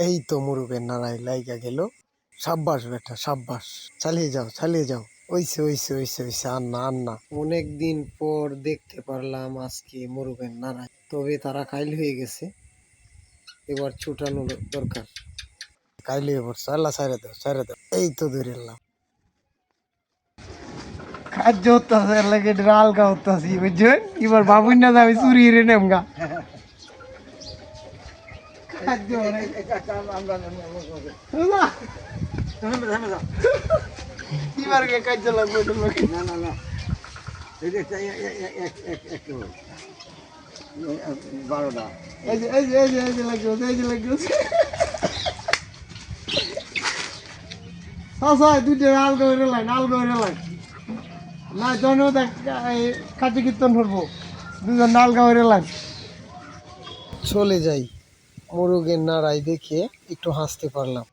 এই তো মুরুগের নাড়াই লাইগা গেল। সাব্বাস বেটা সাব্বাস, চালিয়ে যাও চালিয়ে যাও। ওইসে ওইসে ওইসে ওইসে, আন্না আন্না। অনেকদিন পর দেখতে পারলাম আজকে মুরুগের নাড়াই, তবে তারা কাইল হয়ে গেছে, এবার ছুটানো দরকার। কাইল হয়ে পড়ছে, আল্লাহ ছাইড়ে দাও ছাইড়ে দাও। এই তো ধরে এলাম, খাদ্য হচ্ছে লাগে হালকা হচ্ছে, বুঝছেন? এবার ভাবুন না যে আমি চুরি রে নেমগা খাদ্য। এবার কে কাজ লাগবে? না না না, এই যে 12টা, এই যে এই যে এই যে এই যে লাগবে, এই যে লাগবে। আচ্ছা দুইটা আলগা হয়ে লাইন, আলগা হয়ে লাইন না জনও দেখ কাটি কীর্তন করবো, দুজন আলগা হয়ে লাইন। চলে যাই, মুরুগের নাড়াই দেখে একটু হাসতে পারলাম।